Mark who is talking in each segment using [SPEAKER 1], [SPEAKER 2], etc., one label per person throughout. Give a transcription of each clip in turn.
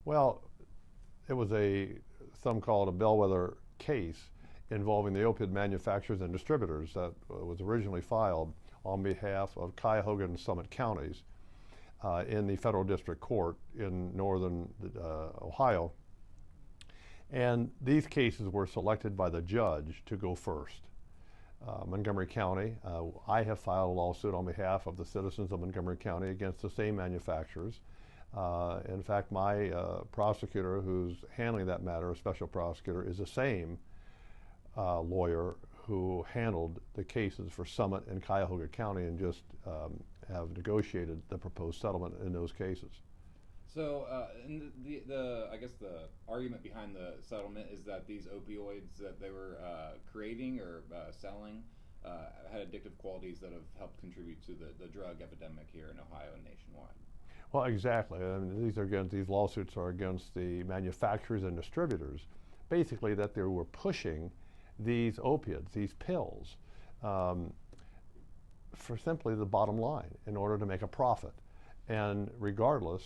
[SPEAKER 1] Well, it was some call it a bellwether case involving the opiate manufacturers and distributors that was originally filed on behalf of Cuyahoga and Summit counties in the federal district court in northern Ohio. And these cases were selected by the judge to go first. Montgomery County, I have filed a lawsuit on behalf of the citizens of Montgomery County against the same manufacturers. In fact, my prosecutor who's handling that matter, a special prosecutor, is the same lawyer who handled the cases for Summit and Cuyahoga County and just have negotiated the proposed settlement in those cases.
[SPEAKER 2] So, and I guess the argument behind the settlement is that these opioids that they were creating or selling had addictive qualities that have helped contribute to the drug epidemic here in Ohio and nationwide.
[SPEAKER 1] Well, exactly. I mean, these lawsuits are against the manufacturers and distributors, basically that they were pushing these opiates, these pills, for simply the bottom line in order to make a profit. And regardless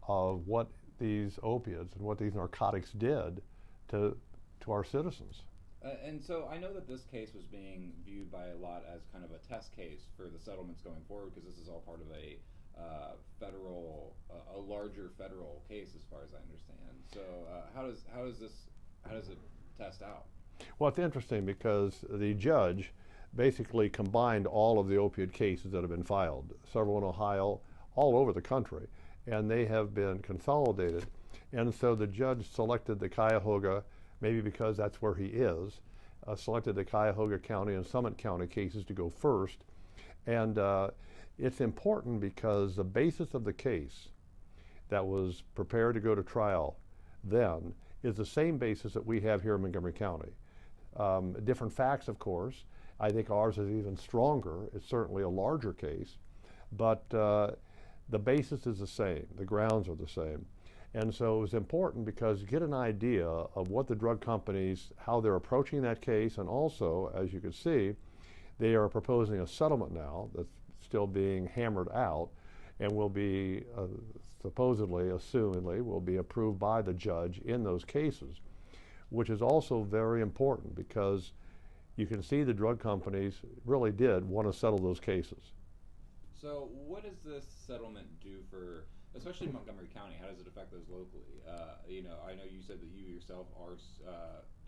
[SPEAKER 1] of what these opiates and what these narcotics did to our citizens.
[SPEAKER 2] And so I know that this case was being viewed by a lot as kind of a test case for the settlements going forward, because this is all part of a a larger federal case, as far as I understand. So how does it test out?
[SPEAKER 1] Well, it's interesting because the judge basically combined all of the opioid cases that have been filed, several in Ohio, all over the country, and they have been consolidated. And so the judge selected the Cuyahoga, maybe because that's where he is, selected the Cuyahoga County and Summit County cases to go first. And it's important because the basis of the case that was prepared to go to trial then is the same basis that we have here in Montgomery County. Different facts, of course. I think ours is even stronger. It's certainly a larger case, but the basis is the same. The grounds are the same. And so it was important because you get an idea of what the drug companies, how they're approaching that case, and also, as you can see, they are proposing a settlement now that's still being hammered out and will be supposedly, assumedly, will be approved by the judge in those cases, which is also very important because you can see the drug companies really did want to settle those cases.
[SPEAKER 2] So what does this settlement do for, especially Montgomery County? How does it affect those locally? I know you said that you yourself are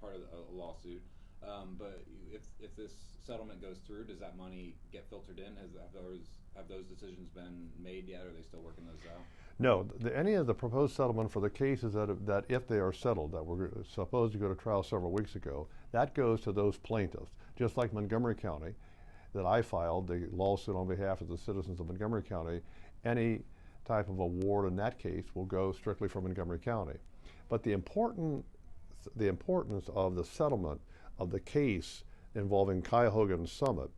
[SPEAKER 2] part of a lawsuit, but if this settlement goes through, does that money get filtered in? Have those decisions been made yet? Or are they still working those out?
[SPEAKER 1] No, any of the proposed settlement for the cases that if they are settled, that were supposed to go to trial several weeks ago, that goes to those plaintiffs, just like Montgomery County, that I filed the lawsuit on behalf of the citizens of Montgomery County. Any type of award in that case will go strictly for Montgomery County. But the importance of the settlement of the case involving Cuyahoga and Summit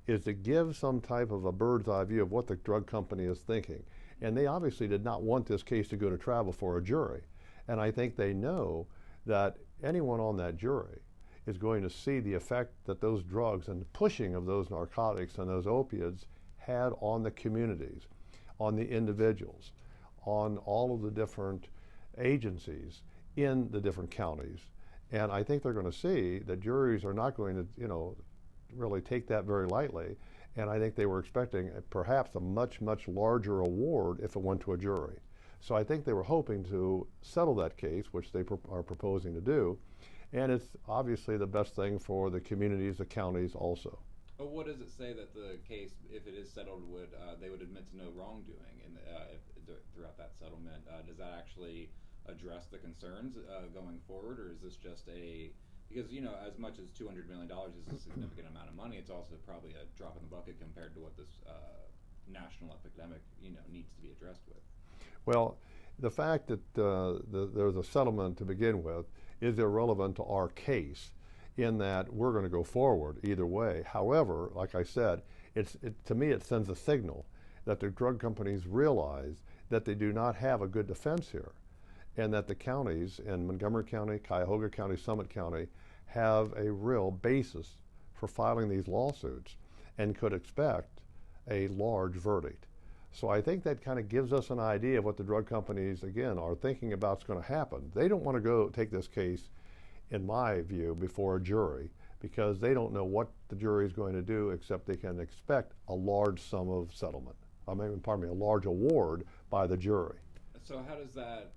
[SPEAKER 1] is to give some type of a bird's eye view of what the drug company is thinking. And they obviously did not want this case to go to trial before a jury. And I think they know that anyone on that jury is going to see the effect that those drugs and the pushing of those narcotics and those opiates had on the communities, on the individuals, on all of the different agencies in the different counties. And I think they're going to see that juries are not going to, really take that very lightly. And I think they were expecting perhaps a much, much larger award if it went to a jury. So I think they were hoping to settle that case, which they are proposing to do. And it's obviously the best thing for the communities, the counties also.
[SPEAKER 2] But what does it say that the case, if it is settled, they would admit to no wrongdoing throughout that settlement? Does that actually address the concerns going forward, or is this just because as much as $200 million is a significant amount of money, it's also probably a drop in the bucket compared to what this national epidemic needs to be addressed with?
[SPEAKER 1] Well, the fact that there's a settlement to begin with is irrelevant to our case, in that we're going to go forward either way. However, like I said, to me it sends a signal that the drug companies realize that they do not have a good defense here, and that the counties in Montgomery County, Cuyahoga County, Summit County have a real basis for filing these lawsuits and could expect a large verdict. So I think that kind of gives us an idea of what the drug companies, again, are thinking about is going to happen. They don't want to go take this case, in my view, before a jury, because they don't know what the jury is going to do, except they can expect a large sum of settlement. I mean, pardon me, a large award by the jury.
[SPEAKER 2] So how does that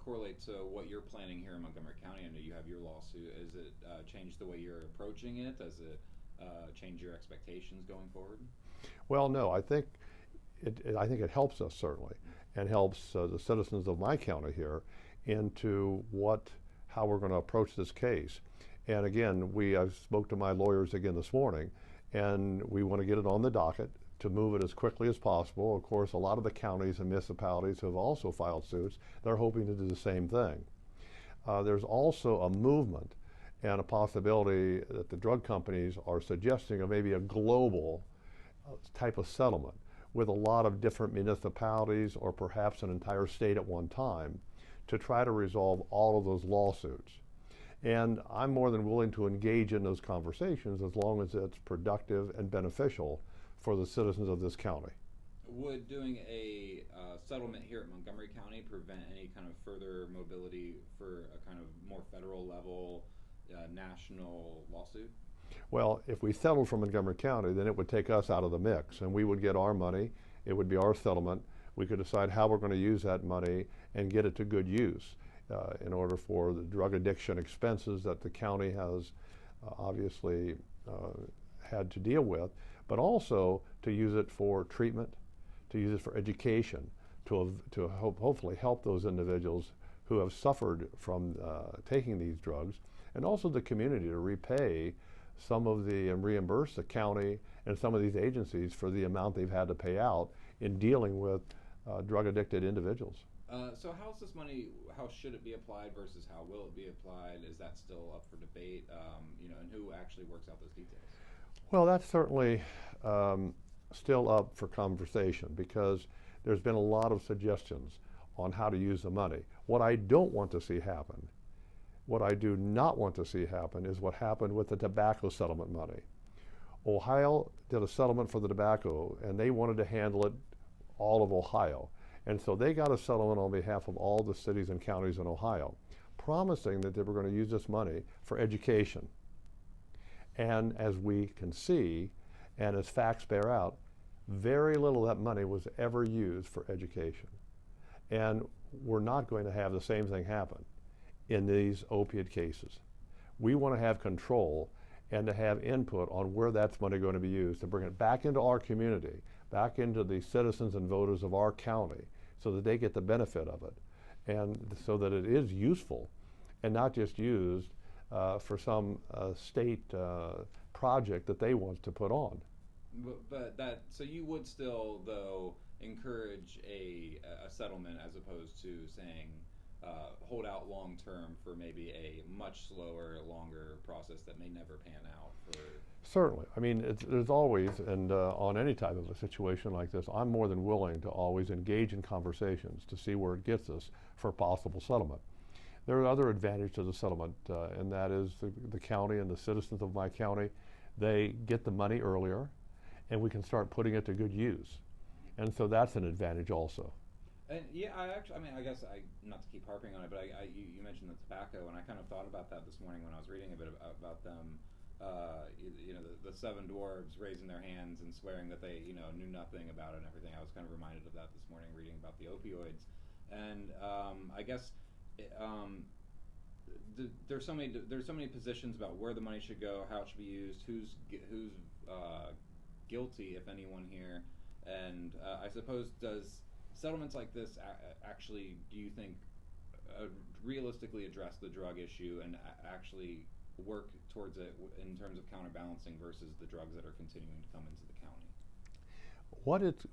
[SPEAKER 2] correlate to what you're planning here in Montgomery County? I know you have your lawsuit. Is it change the way you're approaching it? Does it change your expectations going forward?
[SPEAKER 1] Well, no, I think it helps us certainly, and helps the citizens of my county here into how we're going to approach this case. And again, I spoke to my lawyers again this morning, and we want to get it on the docket to move it as quickly as possible. Of course, a lot of the counties and municipalities have also filed suits. They're hoping to do the same thing. There's also a movement and a possibility that the drug companies are suggesting of maybe a global type of settlement with a lot of different municipalities or perhaps an entire state at one time to try to resolve all of those lawsuits. And I'm more than willing to engage in those conversations as long as it's productive and beneficial for the citizens of this county.
[SPEAKER 2] Would doing a settlement here at Montgomery County prevent any kind of further mobility for a kind of more federal level national lawsuit?
[SPEAKER 1] Well, if we settled for Montgomery County, then it would take us out of the mix, and we would get our money. It would be our settlement. We could decide how we're going to use that money and get it to good use in order for the drug addiction expenses that the county has obviously had to deal with, but also to use it for treatment, to use it for education, to hopefully help those individuals who have suffered from taking these drugs, and also the community to repay some of and reimburse the county and some of these agencies for the amount they've had to pay out in dealing with drug addicted individuals.
[SPEAKER 2] So how's this money, how should it be applied versus how will it be applied? Is that still up for debate? And who actually works out those details?
[SPEAKER 1] Well, that's certainly still up for conversation because there's been a lot of suggestions on how to use the money. What I don't want to see happen, what I do not want to see happen is what happened with the tobacco settlement money. Ohio did a settlement for the tobacco and they wanted to handle it all of Ohio. And so they got a settlement on behalf of all the cities and counties in Ohio, promising that they were going to use this money for education. And as we can see, and as facts bear out, very little of that money was ever used for education. And we're not going to have the same thing happen in these opiate cases. We want to have control and to have input on where that's money going to be used to bring it back into our community, back into the citizens and voters of our county so that they get the benefit of it and so that it is useful and not just used for some state project that they want to put on.
[SPEAKER 2] So you would still, though, encourage a settlement as opposed to saying hold out long term for maybe a much slower, longer process that may never pan out for.
[SPEAKER 1] Certainly. I mean, there's always, and on any type of a situation like this, I'm more than willing to always engage in conversations to see where it gets us for possible settlement. There are other advantages to the settlement, and that is the county and the citizens of my county, they get the money earlier, and we can start putting it to good use. And so that's an advantage also.
[SPEAKER 2] And yeah, I guess not to keep harping on it, but you mentioned the tobacco, and I kind of thought about that this morning when I was reading a bit about them. The seven dwarves raising their hands and swearing that they knew nothing about it and everything. I was kind of reminded of that this morning reading about the opioids, and I guess there's so many positions about where the money should go, how it should be used, who's guilty, if anyone here, and I suppose does settlements like this actually, do you think, realistically address the drug issue and actually work towards it in terms of counterbalancing versus the drugs that are continuing to come into the county?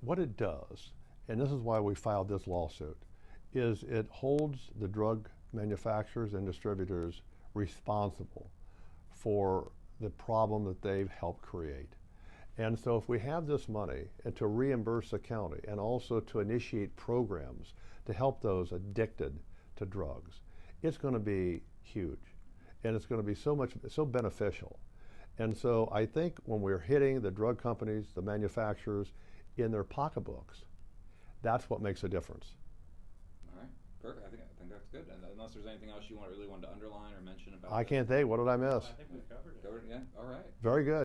[SPEAKER 1] What it does, and this is why we filed this lawsuit, is it holds the drug manufacturers and distributors responsible for the problem that they've helped create. And so if we have this money and to reimburse the county and also to initiate programs to help those addicted to drugs, it's going to be huge. And it's going to be so beneficial. And so I think when we're hitting the drug companies, the manufacturers in their pocketbooks, That's what makes a difference.
[SPEAKER 2] All right, perfect. I think that's good. And unless there's anything else you really wanted to underline or mention about
[SPEAKER 1] I can't think. What did I miss?
[SPEAKER 3] I think we've covered it.
[SPEAKER 2] Yeah. All right.
[SPEAKER 1] Very good.